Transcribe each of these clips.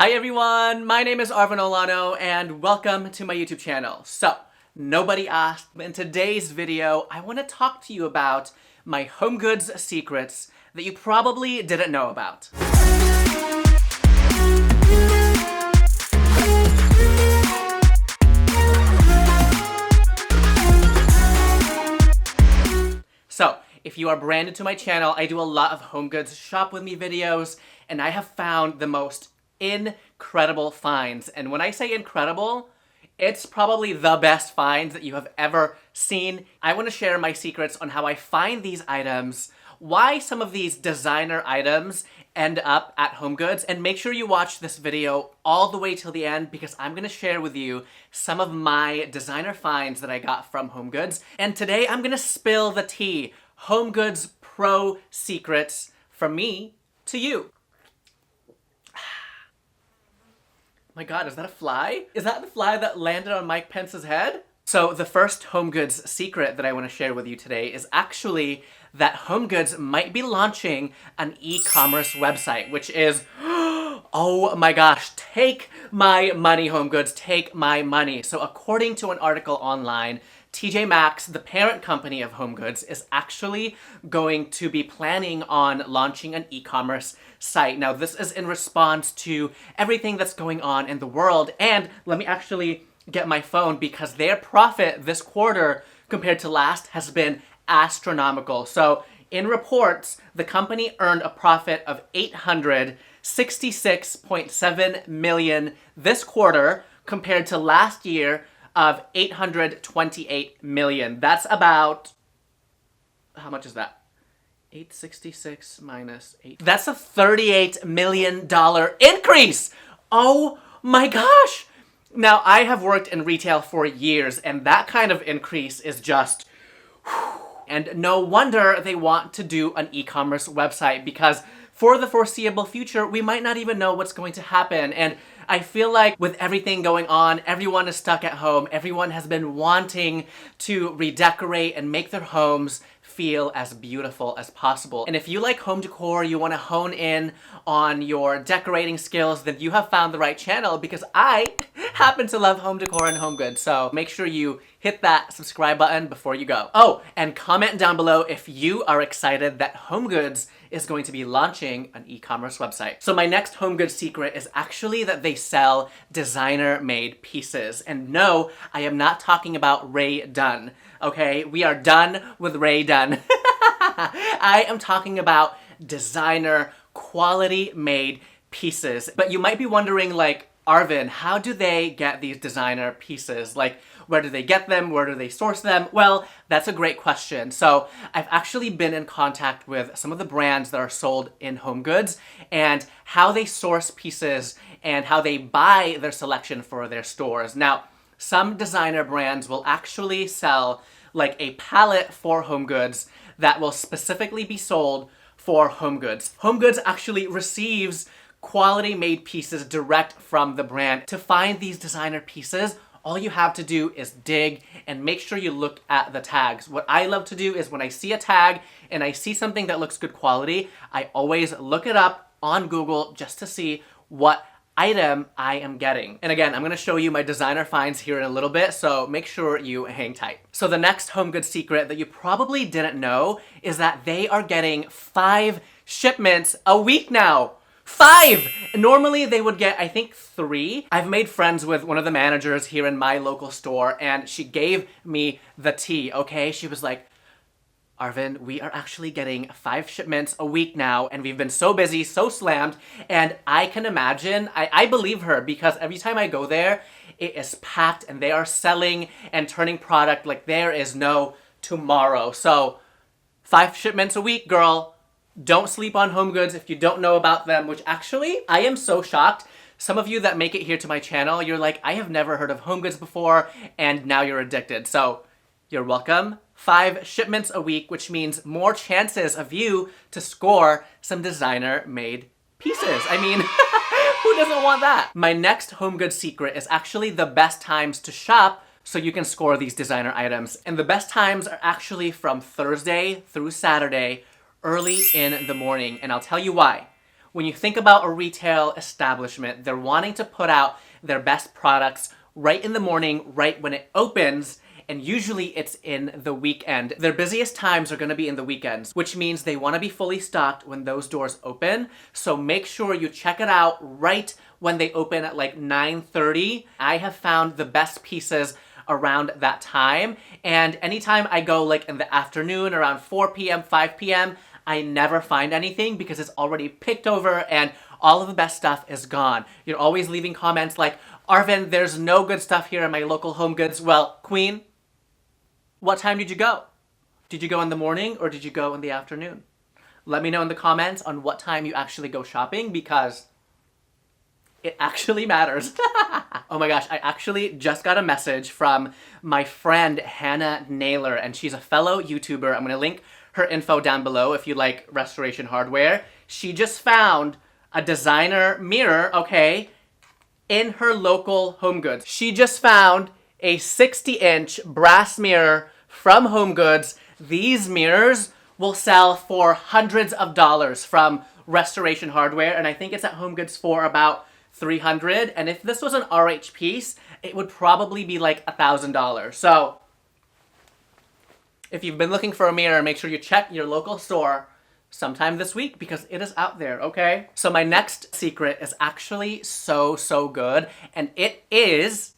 Hi everyone, my name is Arvin Olano and welcome to my YouTube channel. So, nobody asked, but in today's video, I want to talk to you about my Homegoods secrets that you probably didn't know about. So, if you are brand new to my channel, I do a lot of Homegoods shop with me videos, and I have found the most incredible finds. And when I say incredible, it's probably the best finds that you have ever seen. I want to share my secrets on how I find these items, why some of these designer items end up at Homegoods, and make sure you watch this video all the way till the end because I'm going to share with you some of my designer finds that I got from Homegoods. And today I'm going to spill the tea. Homegoods Pro secrets from me to you. My God, is that a fly? Is that the fly that landed on Mike Pence's head? So the first Homegoods secret that I want to share with you today is actually that Homegoods might be launching an e-commerce website, which is, oh my gosh, take my money, Homegoods, take my money. So according to an article online, TJ Maxx, the parent company of Homegoods, is actually going to be planning on launching an e-commerce site. Now, this is in response to everything that's going on in the world. And let me actually get my phone because their profit this quarter compared to last has been astronomical. So in reports, the company earned a profit of $866.7 million this quarter compared to last year of $828 million. That's about, how much is that? 866 minus 8. That's a $38 million increase! Oh my gosh! Now, I have worked in retail for years, and that kind of increase is just, whew. And no wonder they want to do an e-commerce website because for the foreseeable future, we might not even know what's going to happen. And I feel like with everything going on, everyone is stuck at home. Everyone has been wanting to redecorate and make their homes feel as beautiful as possible. And if you like home decor, you want to hone in on your decorating skills, then you have found the right channel because I happen to love home decor and Homegoods. So make sure you hit that subscribe button before you go. Oh, and comment down below if you are excited that Homegoods is going to be launching an e-commerce website. So my next Homegoods secret is actually that they sell designer-made pieces. And no, I am not talking about Ray Dunn. Okay, we are done with Ray Dunn. I am talking about designer, quality-made pieces. But you might be wondering, like, Arvin, how do they get these designer pieces? Like, where do they get them? Where do they source them? Well, that's a great question. So I've actually been in contact with some of the brands that are sold in Homegoods and how they source pieces and how they buy their selection for their stores. Now, some designer brands will actually sell like a palette for Homegoods that will specifically be sold for Homegoods. Homegoods actually receives quality-made pieces direct from the brand. To find these designer pieces, all you have to do is dig and make sure you look at the tags. What I love to do is when I see a tag and I see something that looks good quality, I always look it up on Google just to see what item I am getting. And again, I'm going to show you my designer finds here in a little bit, so make sure you hang tight. So the next Homegoods secret that you probably didn't know is that they are getting 5 shipments a week now. 5! Normally they would get, I think, 3. I've made friends with one of the managers here in my local store and she gave me the tea, okay? She was like, Arvin, we are actually getting 5 shipments a week now and we've been so busy, so slammed, and I can imagine, I believe her because every time I go there, it is packed and they are selling and turning product like there is no tomorrow. So 5 shipments a week, girl. Don't sleep on Homegoods if you don't know about them, which actually, I am so shocked. Some of you that make it here to my channel, you're like, I have never heard of Homegoods before, and now you're addicted. So, you're welcome. 5 shipments a week, which means more chances of you to score some designer-made pieces. I mean, who doesn't want that? My next Homegoods secret is actually the best times to shop so you can score these designer items. And the best times are actually from Thursday through Saturday, early in the morning, and I'll tell you why. When you think about a retail establishment, they're wanting to put out their best products right in the morning, right when it opens, and usually it's in the weekend. Their busiest times are going to be in the weekends, which means they want to be fully stocked when those doors open. So make sure you check it out right when they open at like 9:30. I have found the best pieces around that time. And anytime I go like in the afternoon around 4 p.m., 5 p.m., I never find anything because it's already picked over and all of the best stuff is gone. You're always leaving comments like, Arvin, there's no good stuff here in my local HomeGoods. Well, Queen, what time did you go? Did you go in the morning or did you go in the afternoon? Let me know in the comments on what time you actually go shopping because it actually matters. Oh my gosh, I actually just got a message from my friend Hannah Naylor, and she's a fellow YouTuber. I'm gonna link her info down below if you like restoration hardware. She just found a designer mirror, okay, in her local HomeGoods. She just found a 60-inch brass mirror from HomeGoods. These mirrors will sell for hundreds of dollars from restoration hardware, and I think it's at HomeGoods for about $300. And if this was an RH piece, it would probably be like $1,000. So if you've been looking for a mirror, make sure you check your local store sometime this week because it is out there, okay? So my next secret is actually so good, and it is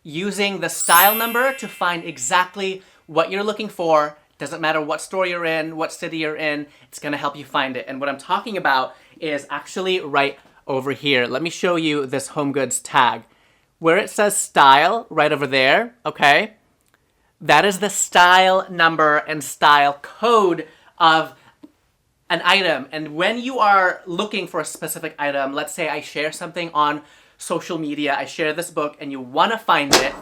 using the style number to find exactly what you're looking for. Doesn't matter what store you're in, what city you're in, it's gonna help you find it. And what I'm talking about is actually right over here. Let me show you this HomeGoods tag. Where it says style, right over there, okay? That is the style number and style code of an item. And when you are looking for a specific item, let's say I share something on social media, I share this book, and you want to find it,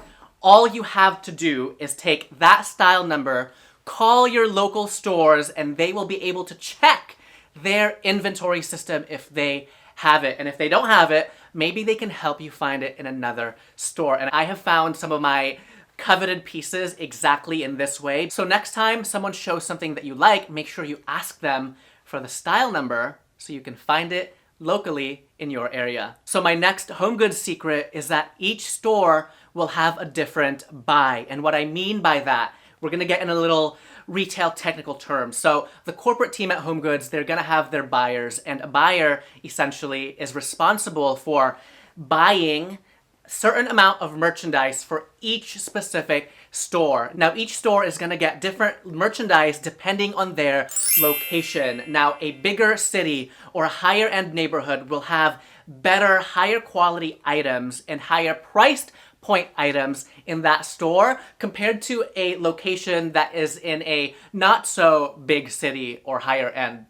all you have to do is take that style number, call your local stores, and they will be able to check their inventory system if they have it. And if they don't have it, maybe they can help you find it in another store. And I have found some of my coveted pieces exactly in this way. So next time someone shows something that you like, make sure you ask them for the style number so you can find it locally in your area. So my next HomeGoods secret is that each store will have a different buy. And what I mean by that, we're gonna get in a little retail technical term. So the corporate team at HomeGoods, they're gonna have their buyers, and a buyer essentially is responsible for buying certain amount of merchandise for each specific store. Now, each store is gonna get different merchandise depending on their location. Now, a bigger city or a higher end neighborhood will have better, higher quality items and higher priced point items in that store compared to a location that is in a not so big city or higher end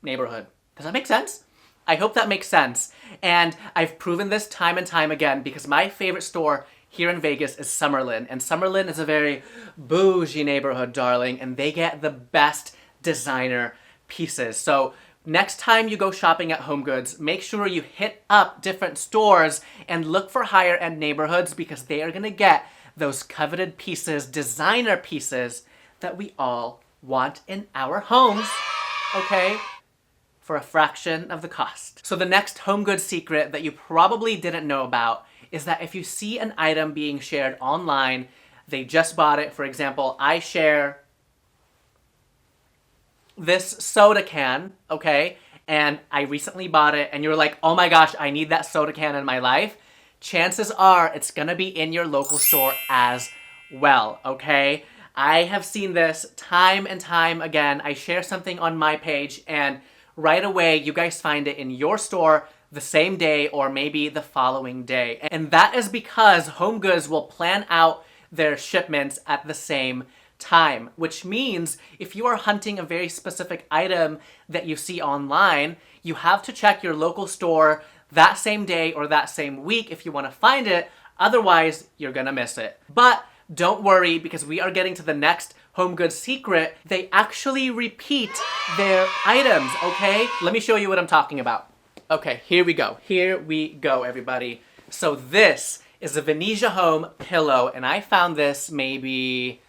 neighborhood. Does that make sense? I hope that makes sense. And I've proven this time and time again because my favorite store here in Vegas is Summerlin. And Summerlin is a very bougie neighborhood, darling, and they get the best designer pieces. So next time you go shopping at HomeGoods, make sure you hit up different stores and look for higher end neighborhoods because they are gonna get those coveted pieces, designer pieces that we all want in our homes, okay? For a fraction of the cost. So the next HomeGoods secret that you probably didn't know about is that if you see an item being shared online, they just bought it. For example, I share this soda can, okay? And I recently bought it and you're like, oh my gosh, I need that soda can in my life. Chances are it's gonna be in your local store as well, okay? I have seen this time and time again. I share something on my page and right away, you guys find it in your store the same day or maybe the following day. And that is because HomeGoods will plan out their shipments at the same time, which means if you are hunting a very specific item that you see online, you have to check your local store that same day or that same week if you want to find it. Otherwise, you're gonna miss it. But don't worry, because we are getting to the next HomeGoods secret. They actually repeat their items, okay? Let me show you what I'm talking about. Okay, here we go. Here we go, everybody. So this is a Venetia Home pillow, and I found this maybe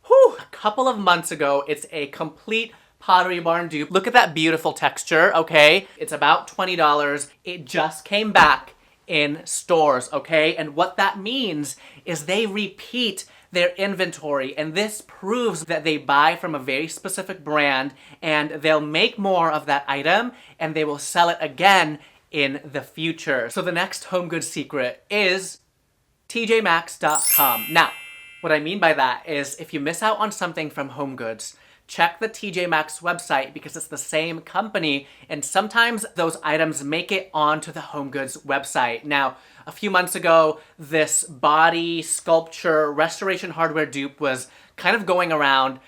a couple of months ago. It's a complete Pottery Barn dupe. Look at that beautiful texture, okay? It's about $20. It just came back in stores, okay? And what that means is they repeat their inventory, and this proves that they buy from a very specific brand, and they'll make more of that item and they will sell it again in the future. So the next HomeGoods secret is tjmaxx.com. Now, what I mean by that is if you miss out on something from HomeGoods, check the TJ Maxx website because it's the same company, and sometimes those items make it onto the HomeGoods website. Now, a few months ago, this body sculpture restoration hardware dupe was kind of going around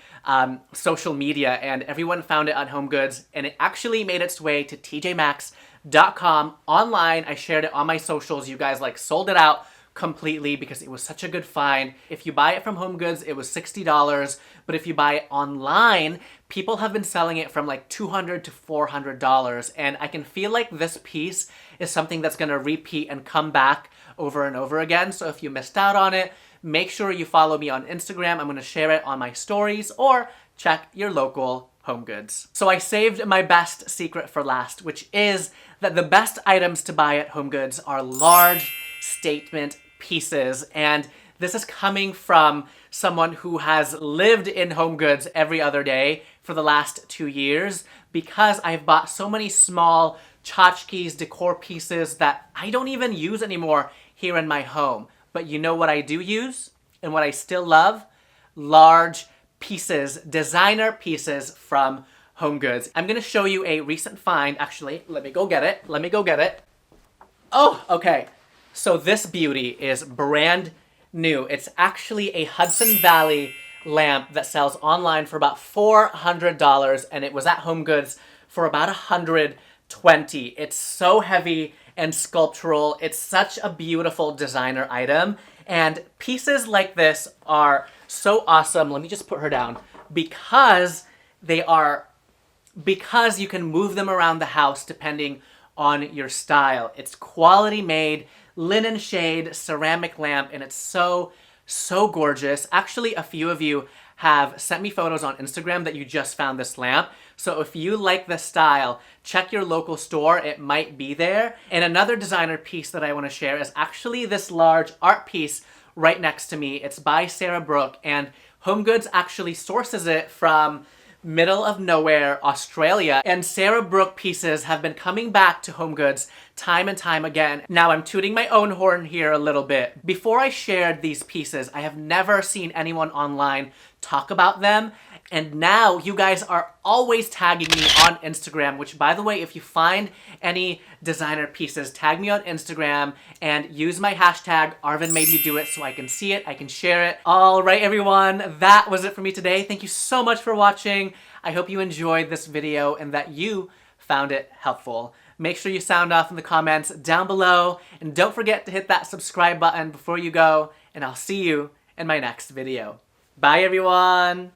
social media, and everyone found it on HomeGoods, and it actually made its way to tjmaxx.com online. I shared it on my socials. You guys sold it out completely because it was such a good find. If you buy it from HomeGoods, it was $60, but if you buy it online, people have been selling it from $200 to $400, and I can feel like this piece is something that's gonna repeat and come back over and over again. So if you missed out on it, make sure you follow me on Instagram. I'm gonna share it on my stories, or check your local HomeGoods. So I saved my best secret for last, which is that the best items to buy at HomeGoods are large statement pieces, and this is coming from someone who has lived in HomeGoods every other day for the last 2 years, because I've bought so many small tchotchkes, decor pieces that I don't even use anymore here in my home. But you know what I do use and what I still love? Large pieces, designer pieces from HomeGoods. I'm gonna show you a recent find. Actually, let me go get it. Oh, okay. So this beauty is brand new. It's actually a Hudson Valley lamp that sells online for about $400, and it was at HomeGoods for about $120. It's so heavy and sculptural. It's such a beautiful designer item, and pieces like this are so awesome. Let me just put her down. Because you can move them around the house depending on your style. It's quality made, linen shade, ceramic lamp, and it's so gorgeous. Actually, a few of you have sent me photos on Instagram that you just found this lamp. So if you like the style, check your local store. It might be there. And another designer piece that I want to share is actually this large art piece right next to me. It's by Sarah Brooke, and HomeGoods actually sources it from middle of nowhere, Australia, and Sarah Brooke pieces have been coming back to HomeGoods time and time again. Now I'm tooting my own horn here a little bit. Before I shared these pieces, I have never seen anyone online talk about them, and now you guys are always tagging me on Instagram, which, by the way, if you find any designer pieces, tag me on Instagram and use my hashtag #ArvinMadeMeDoIt so I can see it, I can share it. All right, everyone, that was it for me today. Thank you so much for watching. I hope you enjoyed this video and that you found it helpful. Make sure you sound off in the comments down below, and don't forget to hit that subscribe button before you go, and I'll see you in my next video. Bye, everyone!